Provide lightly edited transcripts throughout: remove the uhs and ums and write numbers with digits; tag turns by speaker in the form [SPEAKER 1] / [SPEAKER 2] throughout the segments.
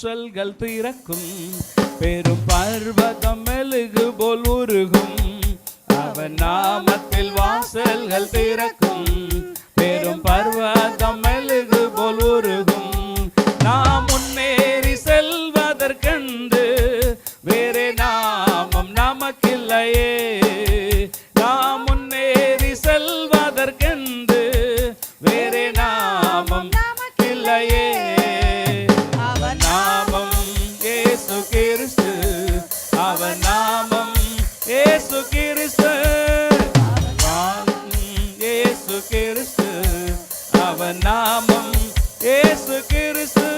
[SPEAKER 1] வாசல்கள் திறக்கும், பெரும் பர்வதம் மெழுகு போல் உருகும். அவர் நாமத்தில் வாசல்கள் திறக்கும், பெரும் பர்வதம் மெழுகு போல் உருகும். நாம் முன்னேறி செல்வதற்கென்று வேறே நாமம் நமக்கில்லையே. நாம் முன்னேறி செல்வதற்கென்று வேறே நாமம் நமக்கில்லையே. அவர் நாமம் இயேசு கிறிஸ்து, அவர் நாமம் இயேசு கிறிஸ்து, இயேசு கிறிஸ்து, அவர் நாமம் இயேசு கிறிஸ்து.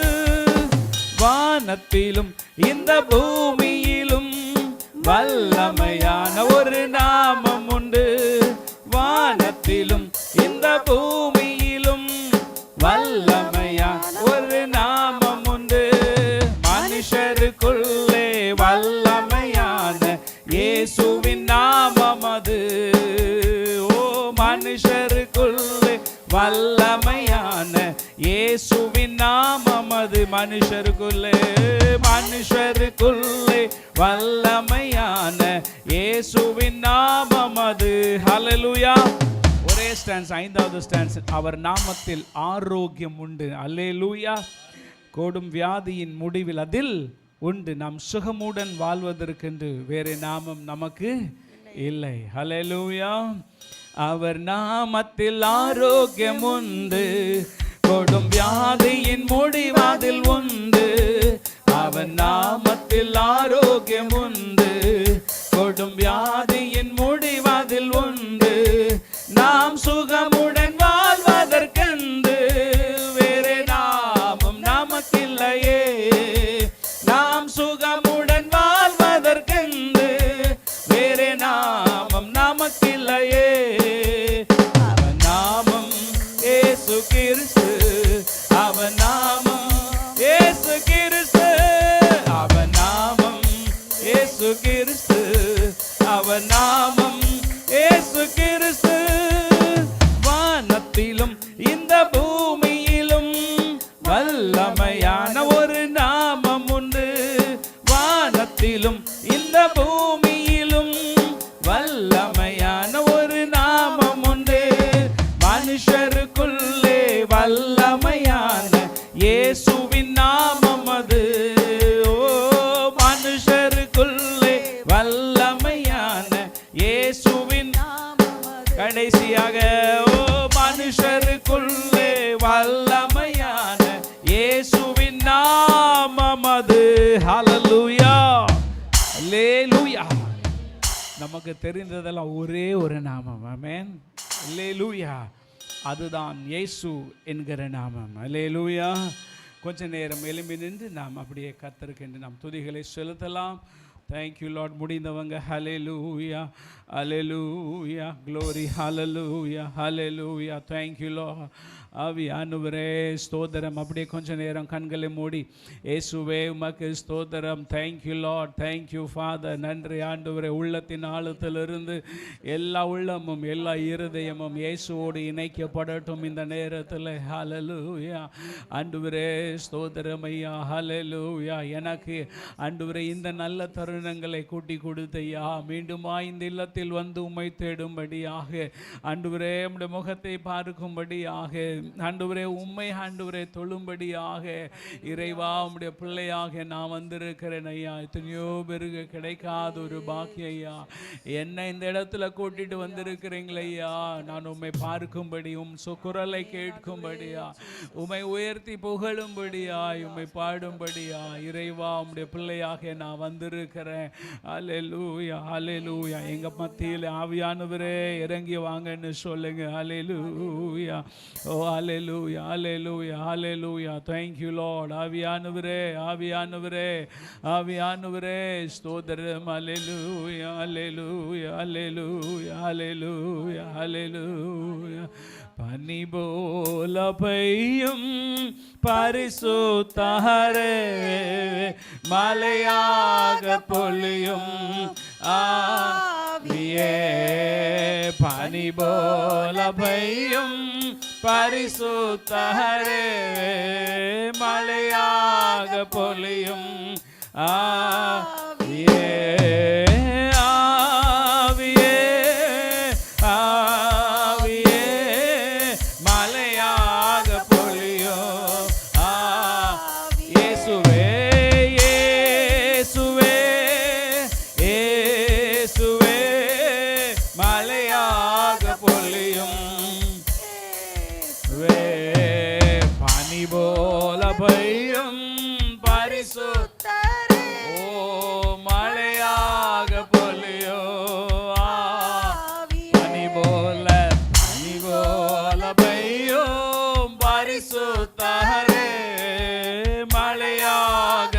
[SPEAKER 1] வானத்திலும் இந்த பூமியிலும் வல்லமையான ஒரு நாமம் உண்டு. வானத்திலும் இந்த பூமியிலும் வல்லமையான ஒரு நாமம் உண்டு. மனுஷருக்குள்ளே வல்லமையான இயேசுவின் நாமம் அது. ஓ, மனுஷருக்குள்ளே வல்லமையான இயேசுவின் நாமம் அது. மனுஷருக்குள்ளே வல்லமையான இயேசுவின் நாமம் அது. ஹல்லேலூயா. ஒரே ஸ்டான்ஸ், 5வது ஸ்டான்ஸ். அவர் நாமத்தில் ஆரோக்கியம் உண்டு. அல்லேலூயா. கோடும் வியாதியின் முடிவில் அதில் உண்டு. நாம் சுகமுடன் வாழ்வதற்கென்று வேறு நாமம் நமக்கு இல்லை. ஹல்லேலூயா. அவர் நாமத்தில் ஆரோக்கியம் உண்டு, கொடும் வியாதியின் முடிவாதில் உண்டு. அவர் நாமத்தில் ஆரோக்கியம் உண்டு, கொடும் வியாதியின் முடிவாதில் உண்டு. நாம் சுகமுடன் வாழ்வதற்கென்று வேறே நாமம் நமக்கில்லையே. நாம் சுகமுடன் வாழ்வதற்கென்று வேறே நாமம் நமக்கில்லையே. அவர் நாமம் இயேசு கிறிஸ்து, அவர் நாமம் இயேசு கிறிஸ்து, அவர் நாமம் இயேசு கிறிஸ்து, அவர் நாமம் இயேசு கிறிஸ்து. வானத்திலும் இந்த பூமியிலும் வல்லமையான ஒரு நாமம் உண்டு. வானத்திலும் இந்த பூமியிலும் வல்லமையான ஒரு நாமம் உண்டு. மனுஷருக்குள்ளே வல்லமையான இயேசுவின் நாமம் அது. ஓ, மனுஷருக்குள்ளே வல்லமையான இயேசுவின் நாமம் அது. கடைசியாக, ஓ, மனுஷருக்குள்ளே வல்லமையான இயேசுவின் நாமம் அது. ஹல்லேலூயா. அல்லேலூயா. நமக்கு தெரிந்ததெல்லாம் ஒரே ஒரு நாமம். ஆமென். அல்லேலூயா. அதுதான் இயேசு என்கிற நாமம். அல்லேலூயா. கொஞ்ச நேரம் எழும்பி நின்று நாம் அப்படியே கர்த்தருக்கு நாம் துதிகளை செலுத்தலாம். Thank you Lord. முடிந்தவங்க hallelujah, hallelujah, glory, hallelujah, hallelujah. Thank you Lord. ஆவியானவரே ஸ்தோத்திரம். அப்படியே கொஞ்ச நேரம் கண்களை மூடி, இயேசுவே உமக்கு ஸ்தோத்திரம். Thank you Lord, thank you father. நன்றி ஆண்டவரே. உள்ளத்தின் ஆழத்திலிருந்து எல்லா உள்ளமும் எல்லா இருதயமும் இயேசுவோடு இணைக்கப்படட்டும் இந்த நேரத்தில். ஹல்லேலூயா. ஆண்டவரே ஸ்தோத்திரம் ஐயா. ஹல்லேலூயா. எனக்கு ஆண்டவரே இந்த நல்ல தருணங்களை கூட்டி கொடுத்தையா, மீண்டுமா இந்த இல்லத்தில் வந்து உம்மை தேடும்படியாக, ஆண்டவரே உம்முடைய முகத்தை பார்க்கும்படியாக, ஆண்டவரே உம்மை ஆண்டவரே தொழும்படியாக, இறைவா உம்முடைய பிள்ளையாக நான் வந்திருக்கிறேன் ஐயா. எத்தனையோ பேருக்கு கிடைக்காத ஒரு பாக்கியம் ஐயா. என்னை இந்த இடத்துல கூட்டிட்டு வந்திருக்கிறீங்களே ஐயா. நான் உம்மை பார்க்கும்படி, உம் குரலை கேட்கும்படியா, உம்மை உயர்த்தி புகழும்படியா, உம்மை பாடும்படியா, இறைவா உம்முடைய பிள்ளையாக நான் வந்திருக்கிறேன். அல்லேலூயா, அல்லேலூயா. எங்க மத்தியில் ஆவியானவரே இறங்கி வாங்கன்னு சொல்லுங்க. அல்லேலூயா. ஓ அல்லேலூயா, அல்லேலூயா, அல்லேலூயா. Thank you Lord. ஆவியானவரே, ஆவியானவரே, ஆவியானவரே ஸ்தோத்திரம். அல்லேலூயா, அல்லேலூயா, அல்லேலூயா, அல்லேலூயா, அல்லேலூயா. பனி போல பெய்யும் பரிசுத்தரே, மலையாக பொழியும் ஆவியே. பனி போல பெய்யும் பரிசுத்தரே மழையாக பொழியும் ஆவியே ஆவியே ஆவியே மழையாக பொழியும் இயேசுவே இயேசுவே இயேசுவே மழையாக பொழியும் பனி போல பெய்யும் பரிசுத்தரே ஓ மழையாக பொழியோ பனி போல பெய்யும் பரிசுத்தரே மழையாக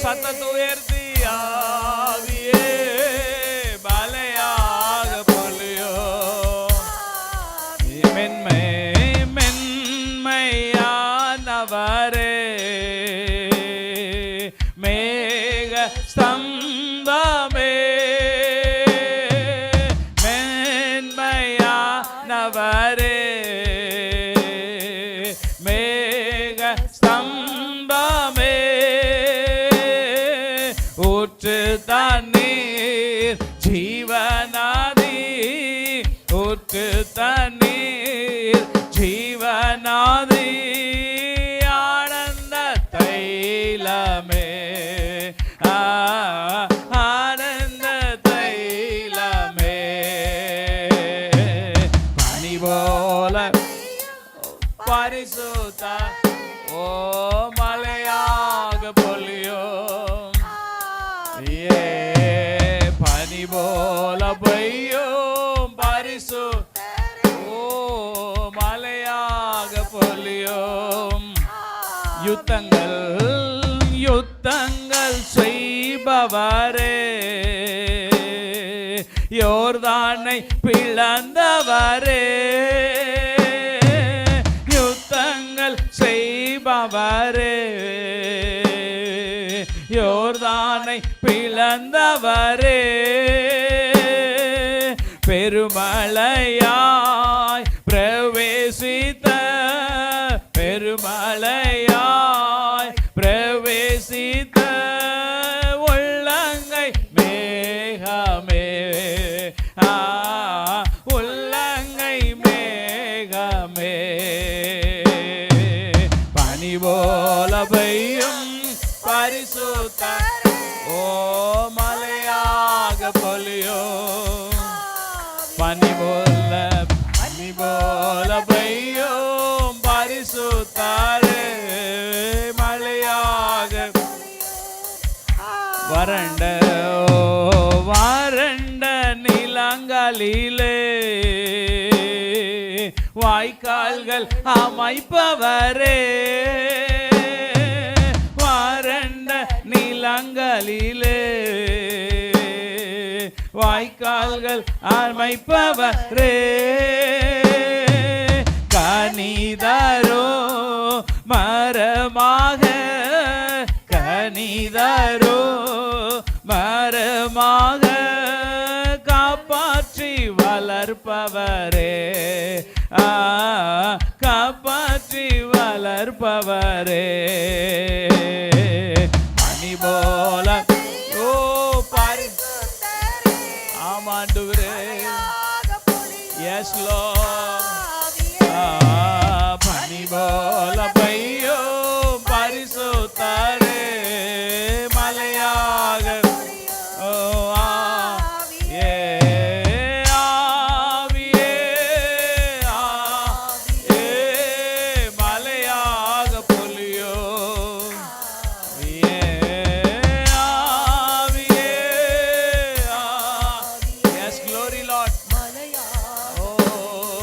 [SPEAKER 1] சத்தத்தை உயர்த்தி ஆவியே மழையாக பொழியோ மென்மை மென்மையானவரே மேக ஸ்தம்பமே மென்மையானவரே மேக ஸ்தம்பமே ஊற்று தண்ணீர் ஜீவனாதி ஊற்று தண்ணீர் ஜீவனாதி ஆனந்த தைலமே ஆனந்த தைலமே பனி போல பரிசுத்த ஓ மழையாக பொழியோ பனி போல பெய்யும் பரிசுத்தரே ஓ மழையாக பொழியும் யுத்தங்கள் யுத்தங்கள் செய்பவரே யோர்தானை பிளந்தவரே யுத்தங்கள் செய்பவரே யோர்தானை பிளந்தவரே பெருமழையாய் பிரவேசித்த பெருமழையாய் பிரவேசித்த உள்ளங்கை மேகமே உள்ளங்கை மேகமே பனி போல பெய்யும் பரிசுத்தரே ஓ மழையாக பொழியோ பனி போல பெய்யும் பரிசுத்தரே மழையாக வறண்ட வறண்ட நிலங்களிலே வாய்க்கால்கள் அமைப்பவரே வறண்ட நிலங்களிலே வாய்க்கால்கள் அமைப்பவரே கனிதரோ மரமாக கனிதரோ மரமாக காப்பாற்றி வளர்ப்பவரே காப்பாற்றி வளர்ப்பவரே பனி போல ஓ பரிசுத்தரே ஆமாண்டவரே எஸ் லார்ட் பனி போல பெய்யும் பரிசுத்தரே மழையாக ஓ ஆவியே ஆவியே ஆவியே மழையாக பொழியோ ஆவியே எஸ் glory Lord oh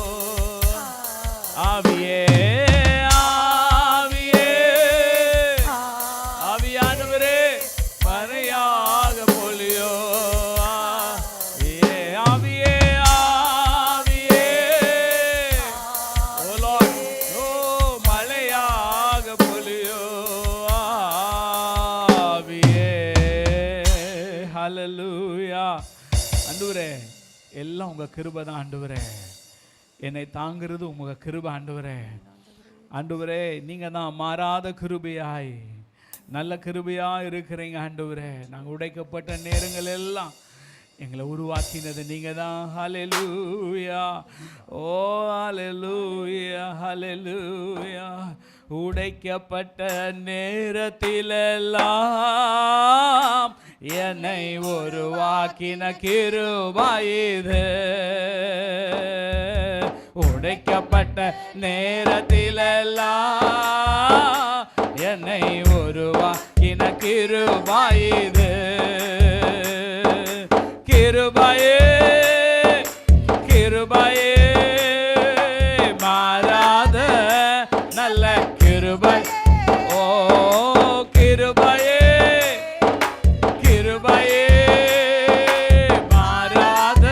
[SPEAKER 1] ஆண்டவரே எல்லாம் உங்க கிருபை தான் ஆண்டவரே, என்னை தாங்கிறது உங்க கிருபை ஆண்டவரே. ஆண்டவரே நீங்க தான் மாறாத கிருபையாய் நல்ல கிருபையா இருக்கிறீங்க ஆண்டவரே. நாங்கள் உடைக்கப்பட்ட நேரங்கள் எல்லாம் எங்களை உருவாக்கினது நீங்க தான். ஹல்லேலூயா, ஓ ஹல்லேலூயா, ஹல்லேலூயா. உடைக்கப்பட்ட நேரத்திலெல்லாம் என்னை உருவாக்கின கிருபை இது. உடைக்கப்பட்ட நேரத்திலெல்லாம் என்னை உருவாக்கின கிருபை இது. கிருபையே கிருபையே மாறாத நல்ல கிருபை. ஓ கிருபையே கிருபையே மாறாத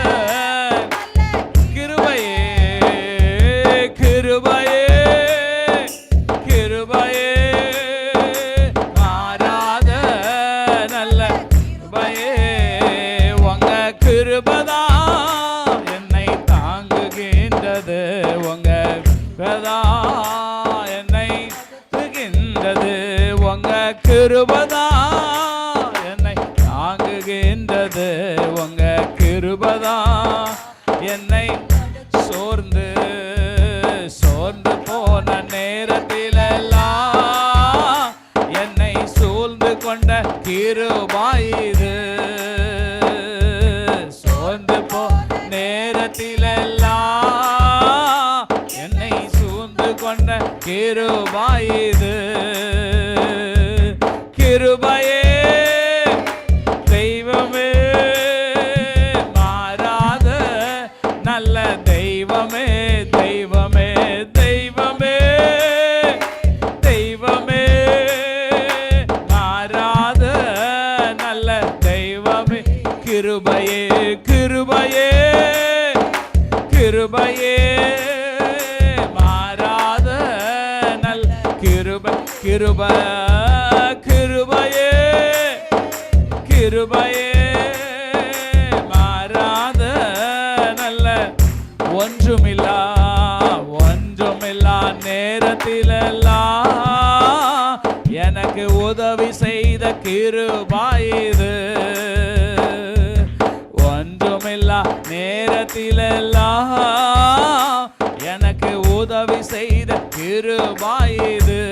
[SPEAKER 1] கிருபையே கிருபையே கிருபையே மாறாத நல்ல கிருபையே. உங்க கிருபதா என்னை தாங்குகின்றது, உங்க கிருபதா என்னை தாங்குகின்றது, உங்க கிருபதா என்னை தாங்குகின்றது, உங்க கிருபதா என்னை சோர்ந்து சோர்ந்து போன நேரத்திலெல்லாம் என்னை சூழ்ந்து கொண்ட கிருபை இது. சோர்ந்து போன நேரத்திலெல்லாம் என்னை சூழ்ந்து கொண்ட கிருபை இது. கிருபையே தெய்வமே மாறாத நல்ல தெய்வமே, தெய்வமே தெய்வமே தெய்வமே மாறாத நல்ல தெய்வமே. கிருபையே கிருபையே கிருபையே மாறாத நல்ல கிருபை. கிருபை கிருபையே கிருபையே மாறாத நல்ல ஒன்றுமில்லா ஒன்றுமில்லா நேரத்திலெல்லாம் எனக்கு உதவி செய்த கிருபை இது. ஒன்றுமில்லா நேரத்திலெல்லாம் எனக்கு உதவி செய்த கிருபை இது.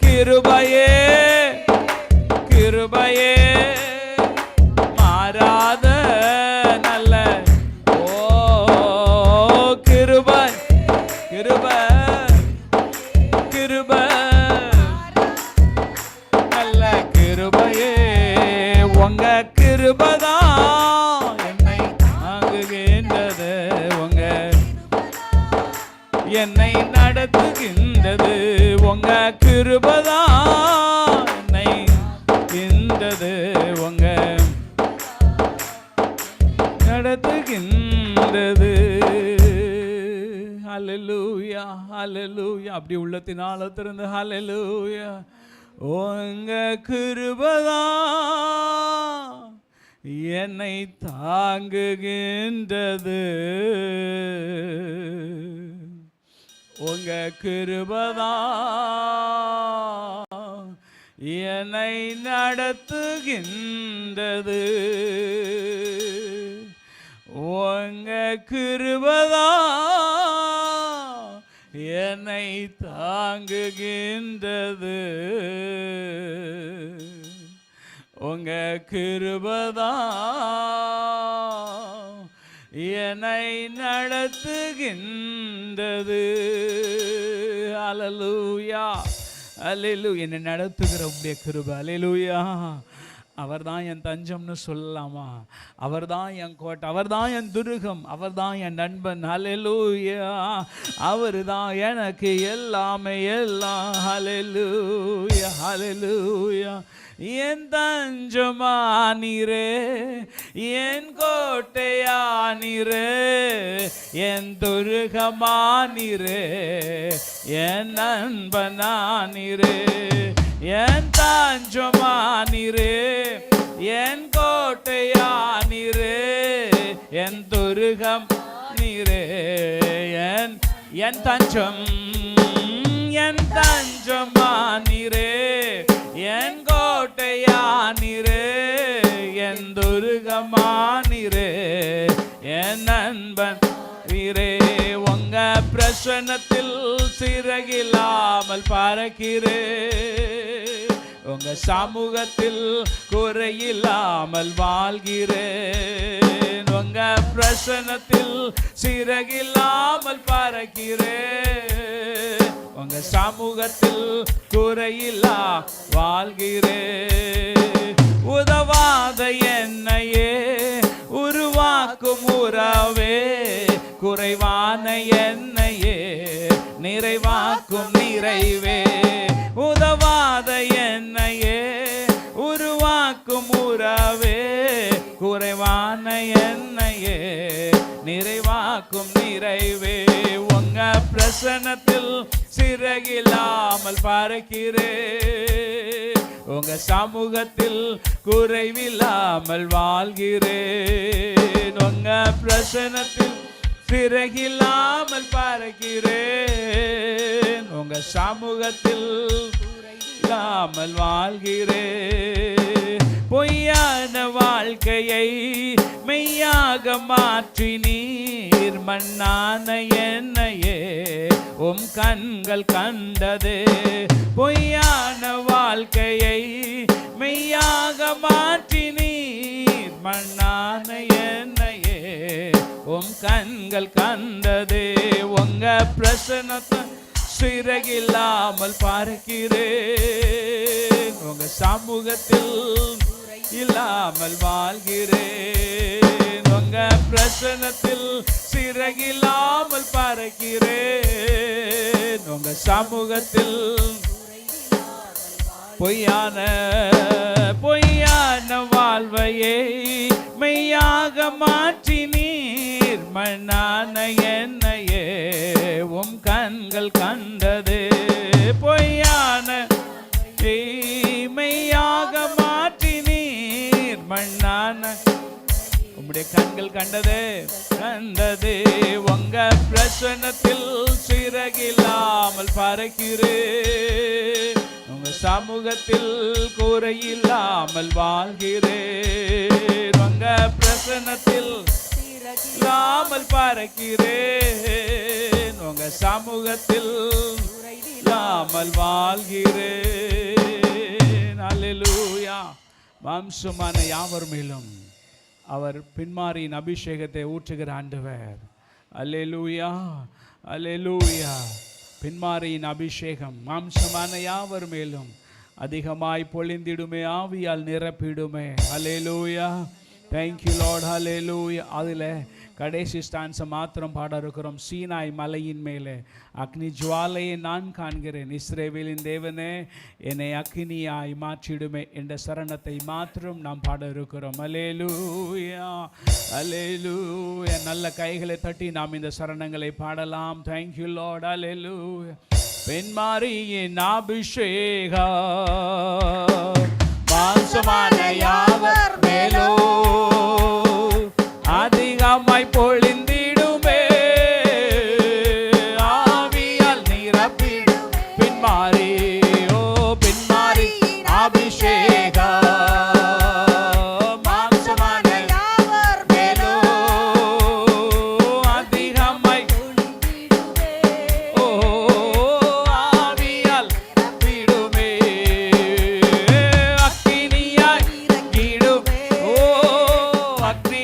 [SPEAKER 1] கிருபையே கிருபையே மாறாத நல்ல ஓ கிருபை கிருபை கிருபை நல்ல கிருபையே. உங்க கிருபதா என்னை தாங்குகின்றது, உங்க என்னை நடத்துகின்றது, உங்க கிருபதா என்னை கின்றது, உங்க நடத்துகின்றது. ஹல்லேலூயா ஹல்லேலூயா. அப்படி உள்ளத்தினால திறந்து ஹல்லேலூயா. உங்க கிருபதா என்னை தாங்குகின்றது, உங்க கிருபதா என்னை நடத்துகின்றது, உங்க கிருபதா என்னை தாங்குகின்றது, உங்க கிருபதா என்னை நடத்துகின்றது. அல்லேலூயா அல்லேலூயா. என்னை நடத்துகிற உடைய கிருபை. அல்லேலூயா. அவர்தான் என் தஞ்சம்னு சொல்லலாமா? அவர்தான் என் கோட்டை, அவர்தான் என் துருகம், அவர்தான் என் நண்பன். ஹல்லேலூயா. அவர்தான் எனக்கு எல்லாமே எல்லாம். ஹல்லேலூயா ஹல்லேலூயா. என் தஞ்சமானீரே, என் கோட்டையானீரே, என் துருகமானீரே, என் நண்பனானீரே, என் தஞ்சமானீரே, என் கோட்டையா நீரே, என் துருகம் நீரே, என் தஞ்சம், என் தஞ்சமா நீரே, என் கோட்டையா நீரே, என் துருகமா நீரே, என் நண்பன் நீரே. உங்க பிரசன்னத்தில் சிறகில்லாமல் பறக்கிறேன், உங்க சமூகத்தில் குறையில்லாமல் வாழ்கிறேன், உங்க பிரசன்னத்தில் சிறகில்லாமல் பறக்கிறேன், உங்க சமூகத்தில் குறையில்லா வாழ்கிறேன். உதவாத என்னையே உருவாக்கும் உறவே, குறைவான என்னையே நிறைவாக்கும் நிறைவே, உதவாத என்னையே உருவாக்கும் உறவே, குறைவான என்னையே நிறைவாக்கும் நிறைவே. உங்க பிரசன்னத்தில் சிறகில்லாமல் பறக்கிறேன், உங்க சமூகத்தில் குறைவில்லாமல் வாழ்கிறேன், உங்க பிரசன்னத்தில் சிறகில்லாமல் பறக்கிறேன், உங்க சமூகத்தில் இல்லாமல் வாழ்கிறேன். பொய்யான வாழ்க்கையை மெய்யாக மாற்றி நீர், மண்ணான என்னையே உம் கண்கள் கண்டது. பொய்யான வாழ்க்கையை மெய்யாக மாற்றி நீர், மண்ணான என்னையே உம் கண்கள் கண்டது. உங்க பிரசன்னத்தை சிறகில்லாமல் பறக்கிறேன், உங்க சமூகத்தில் இல்லாமல் வாழ்கிறேன், உங்க பிரசன்னத்தில் சிறகில்லாமல் பறக்கிறேன், உங்க சமூகத்தில். பொய்யான வாழ்வையை மெய்யாக மாற்றி நீர், மண்ணான என்னையே உம் கண்கள் கண்டது. பொய்யான மெய்யாக மாற்றி நீர், மண்ணான உம்முடைய கண்கள் கண்டது கண்டது. உங்க பிரசன்னத்தில் சிறகில்லாமல் பறக்கிறேன், உங்க சமூகத்தில் குறையில்லாமல் வாழ்கிறேன், உங்க பிரசன்னத்தில் இல்லாமல் பறக்கிறேன், உங்க சமூகத்தில் இல்லாமல் வாழ்கிறேன். அல்லேலூயா. வம்சமான யாவர் மேலும் அவர் பின்மாரியின் அபிஷேகத்தை ஊற்றுகிற ஆண்டவர். அல்லேலூயா, அல்லேலூயா. பின்மாரியின் அபிஷேகம் மாம்சமான யாவர் மேலும் அதிகமாய் பொழிந்திடுமே, ஆவியால் நிரப்பிடுமே. அல்லேலூயா. Thank you Lord. அல்லேலூயா. அதில் கடைசி ஸ்டான்ஸை மாத்திரம் பாட இருக்கிறோம். சீனாய் மலையின் மேலே அக்னி ஜுவாலையை நான் காண்கிறேன், இஸ்ரவேலின் தேவனே என்னை அக்னியாய் மாற்றிடுமே என்ற சரணத்தை மாத்திரம் நாம் பாட இருக்கிறோம். அல்லேலூயா, அல்லேலூயா. நல்ல கைகளை தட்டி நாம் இந்த சரணங்களை பாடலாம். Thank you Lord. அல்லேலூயா. பெண்மாரியின் அபிஷேகம் மாம்சமான யாவர் மேலோ அதிகமாய் பொழிந்திடுமே, ஆவியால் நிரப்பிடும் பின்மாரி. ஓ பின்மாரி அபிஷேகம் மாம்சமான யாவர் மேலோ அதிகமாய் ஓ ஆவியால் நிரப்பிடுமே, அக்கினியாய் இடுமே. ஓ அக்னி.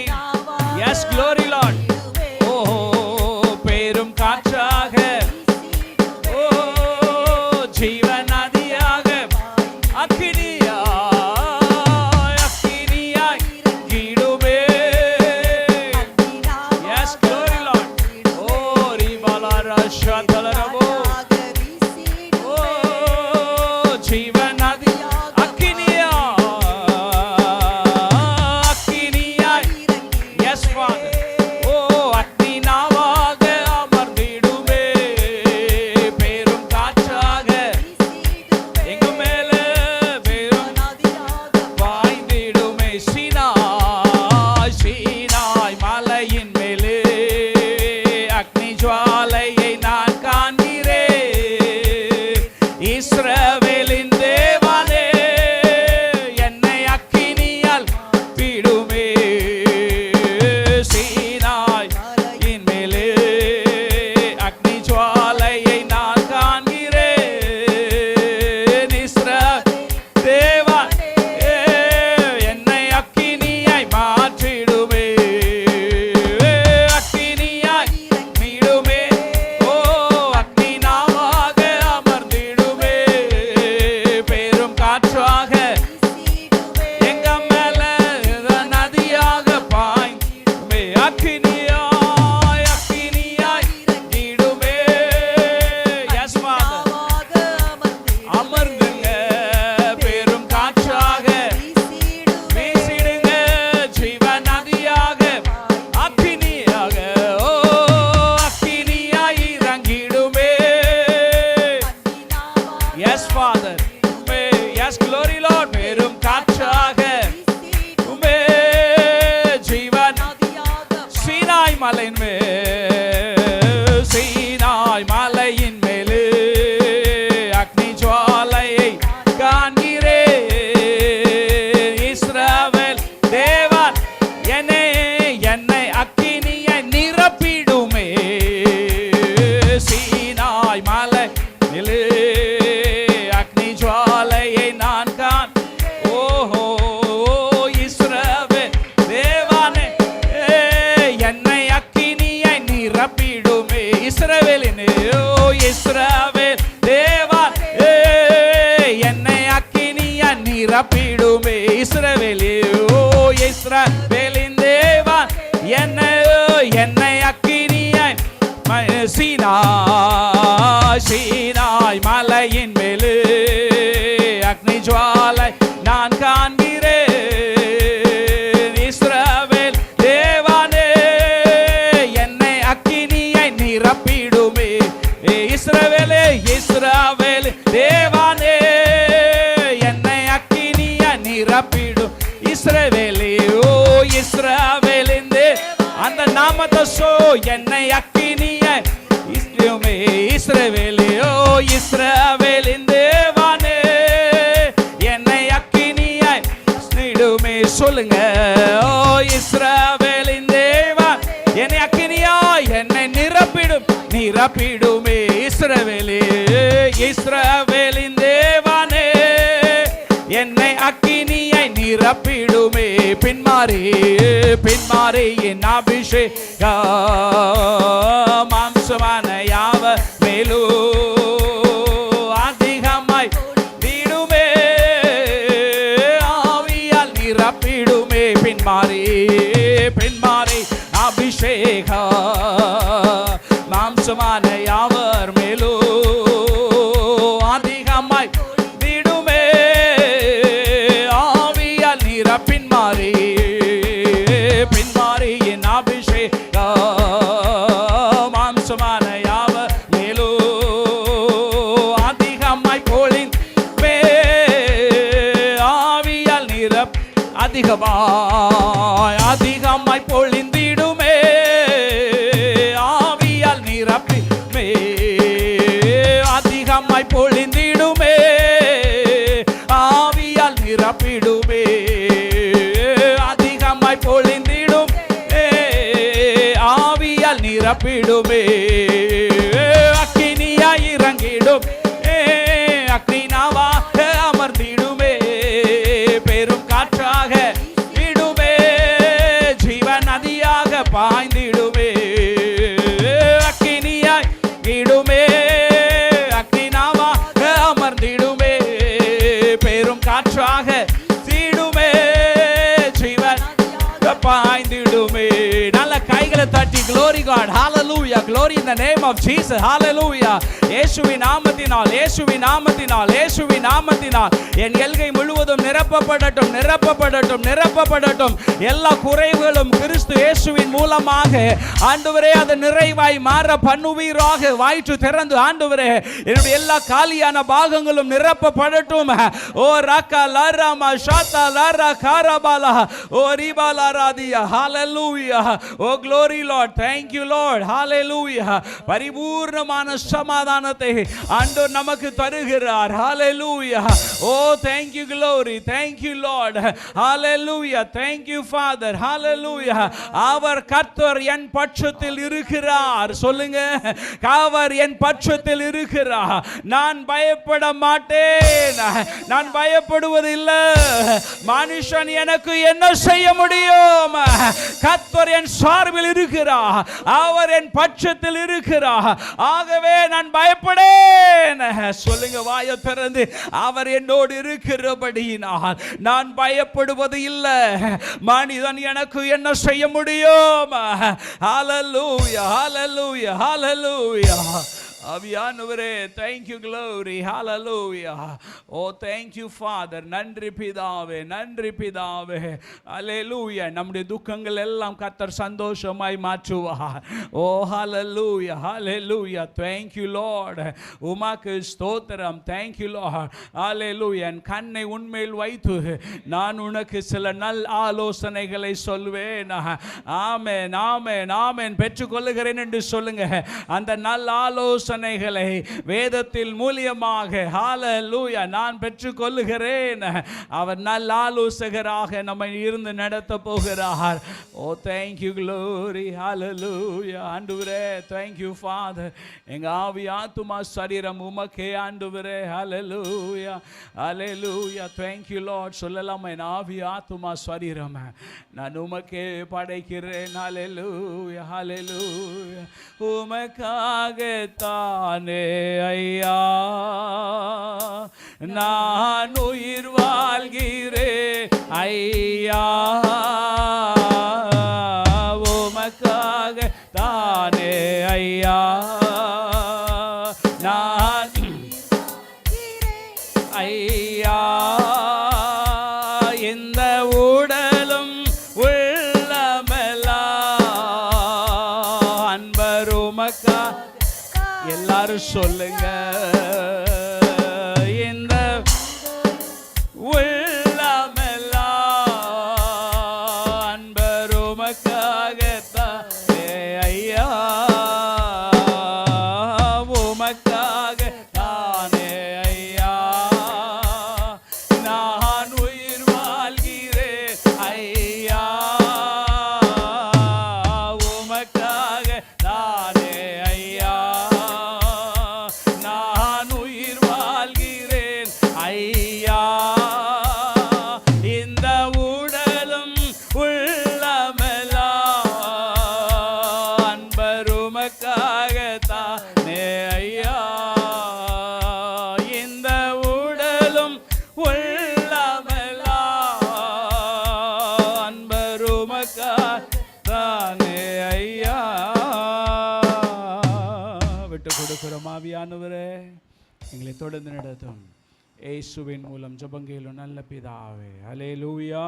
[SPEAKER 1] Yes, glory Lord. Oh, பெரும் காற்றாக, ஓ ஜீவநதியாக, அக்கினியாய் அக்கினியாய் இடுமே. Yes, glory Lord. Oh ரிபாலா ஷதலரபோ, ஓ ஜீவநதி அக்கினியாய் அக்கினியாய். Yes Father. ஓ அக்னினாவாக அமர்ந்திடுமே, பெரும் காற்றாக எங்க மேல பெரும் பாய்ந்திடுமே. இஸ்ரவேலின் தேவனே என்னை அக்கினியால் விடுமே சீனாய் இன்மேலே அக்னி ஜுவாலையை நான் காண்கிறேன் இஸ்ரவேல் தேவன் என்னை அக்கினியாய் மாற்றிடுமே அக்கினியாய் மீடுமே ஓ அக்கினாவாக அமர்ந்திடுமே பெரும் காற்றாக எங்க மேல நதியாக பாய்ந்துமே அக்கினியாய் அக்கினியாய் நீடுமே எஸ் ஃபாதர் அமர்ந்துங்க பெரும் காற்றாக வீசிடுங்க ஜீவ நதியாக அக்கினியாக ஓ அக்கினியாய் இறங்கிடுமே yes father yes glory Lord பெரும் காற்றாக உமே ஜீவன் சீனாய் மலையின் மேல் சீனாய் மலையின் மேலே அக்னி ஜுவாலையை காண்கிறேன் இஸ்ரவேல் தேவன் என்னை அக்கினியை நிரப்பிடுமே சீனாய் மலை நிலே அக்னி ஜுவாலையை நான் காண் ஓஹோ இஸ்ரவேல் தேவனே என்னை அக்கினியை நிரப்பிடுமே இஸ்ரவேலின் ஓ இஸ்ரவேல் தேவன் என்னை அக்கினியை நிரப்பிடுமே இஸ்ரவேலே ஓ இஸ்ரவேலின் தேவன் என்னை அக்கினியை சீனாய் மலையின் மேலே அக்னி ஜுவாலை நான் காண்கிறேன் இஸ்ரவேல் தேவனே என்னை அக்கினியை நிரப்பிடுமே இஸ்ரவேலே இஸ்ரவேல் தேவனே என்னை அக்கினியை நிரப்பிடும் இஸ்ரவேலே ஓ இஸ்ரவேலின் அந்த நாமத்தை சோ என்னை அக்கினியை இஸ்ரவேலே ஓ இஸ்ரவேலின் தேவனே என்னை அக்கினியை நிடுமே சொல்லுங்க ஓ இஸ்ரவேலின் தேவன் என்னை அக்கினியாய் என்னை நிரப்பிடுமே இஸ்ரவேலே இஸ்ரவேலின் தேவனே என்னை அக்கினியை நிரப்பிடுமே பின்மாறி என் அபிஷேக மாம்சமான யாவ மேலோ அதிகமாய் விடுமே ஆவியால் நிரப்பிடுமே பின்மாறி அபிஷேக மாம்சமான யாவர் மேலோ அதிகமாய் விடுமே ஆவியால் நிரப்பின்மாறி என் அபிஷேக மாம்சமான யாவர் மேலோ அதிகமாய் பொழின் மே ஆவியால் நிரப் அதிகமாய் பொழிந்திடுமே ஆவியால் நிரப்பிமே அதிகமாய் பொழிந்திடுமே ஆவியால் நிரப்பிடுமே அதிகமாய் பொழிந்திடும் ஆவியால் நிரப்பிடுமே அக்கினியாய் இறங்கிடும் அக்கினாவாக அமர்ந்திடுமே பெரும் காற்றாக விடுமே ஜீவ நதியாக பாய்ந்திடுமே அக்கினியாய் விடுமே அக்கினாவாக அமர்ந்திடுமே பெரும் காற்றாக சீடுமே ஜீவன் பாய்ந்திடுமே நல்ல கைகளை தட்டி glory God hallelujah glory in the name of Jesus hallelujah இயேசுவின் நாமத்தினால் என் எல்கை முழுவதும் நிரப்பப்படட்டும் எல்லா குறைவுகளும் கிறிஸ்து இயேசுவின் மூலமாக ஆண்டவரே அது நிறைவாய் மாற பண்ணுவீராக வாய்ட்டு திறந்து ஆண்டவரே என்னுடைய எல்லா காலியான பாகங்களும் நிரப்பப்படட்டும் ஓ ராக்கா லாராமா ஷாத்தா லாரா காராபாலா ஓ ரிபாலா ராதியா hallelujah oh glory Lord thank you Lord ஹalleluya. பரிபூர்ணமான சமாதானத்தை ஆண்டவர் நமக்கு தருகிறார். ஹalleluya. Oh, thank you, glory. Thank you, Lord. Hallelujah. Thank you, Father. Hallelujah. அவர் கர்த்தர் என் பட்சத்தில் இருக்கிறார். சொல்லுங்க, அவர் என் பட்சத்தில் இருக்கிறார். நான் பயப்பட மாட்டேன். நான் பயப்படுவதில்லை. மனுஷன் எனக்கு என்ன செய்ய முடியும்? கர்த்தர் என் சார்பில் இருக்கிறார். அவர் என் பட்சத்தில் இருக்கிறார். ஆகவே நான் பயப்படேன். சொல்லுங்க வாயை திறந்து, அவர் என்னோடு இருக்கிறபடியினால் நான் பயப்படுவது இல்லை. மனிதன் எனக்கு என்ன செய்ய முடியும்? ஹalleluya, hallelujah, hallelujah. ஆவியானவரே, thank you, glory, hallelujah. Oh, thank you, Father. நன்றி பிதாவே, நன்றி பிதாவே. hallelujah. நம்முடைய துக்கங்கள் எல்லாம் கர்த்தர் சந்தோஷமாய் மாற்றுவார். Oh, hallelujah, hallelujah. Thank you, Lord. உமக்கு ஸ்தோத்திரம். Thank you, Lord. hallelujah. என் கண்ணை உன்மேல் வைத்து நான் உனக்கு சில நல் ஆலோசனைகளை சொல்வேன். ஆமென், ஆமென், ஆமென். பெற்றுக்கொள்ளுகிறேன் என்று சொல்லுங்க. அந்த நல் ஆலோசனைகளை வேதத்தில் மூலியமாக ஹalleluya நான் பெற்றுக்கொள்ளுகிறேன். அவர் நல்ல ஆலோசகராக நம்மை இருந்து நடத்த போகிறார். Oh, thank you, glory, hallelujah. ஆண்டவரே, thank you, Father. எங்க ஆவி ஆத்துமா சரீரம் உமக்கே ஆண்டவரே. hallelujah, hallelujah. Thank you, Lord. சொல்லலாம், என் ஆவி ஆத்துமா சரீரம் நான் உமக்கே படைக்கிறேன். hallelujah, hallelujah. உமக்காகத்தான் தானே ஐயா நான் உயிர் வாழ்கிறேன் ஐயா. உமக்காக தானே ஐயா நான் ஐயா. இந்த உடலும் உள்ளமெல்லாம் அன்பர் உமக்கா. எல்லாரும் சொல்லுங்க, இந்த உள்ளமெல்லாம் அன்பர் உமக்காகத்தானே ஐயா. உமக்காகத்தானே ஐயா நான் உயிர் வாழ்கிறேன் ஐயா. உமக்காகத்தானே ஐயா நான் உயிர் வாழ்கிறேன் ஐயா. இந்த உடலும் உள்ளமெல்லாம் அன்பர் உமக்காகத்தானே ஐயா. இந்த உடலும் உள்ளமெல்லாம் அன்பர் உமக்காகத்தானே ஐயா. விட்டு கொடுக்கிறோம். ஆவியானவரே, எங்களை தொடர்ந்து நடத்தும். இயேசுவின் மூலம் ஜெபங்களும் நல்ல பிதாவே. ஹல்லேலூயா.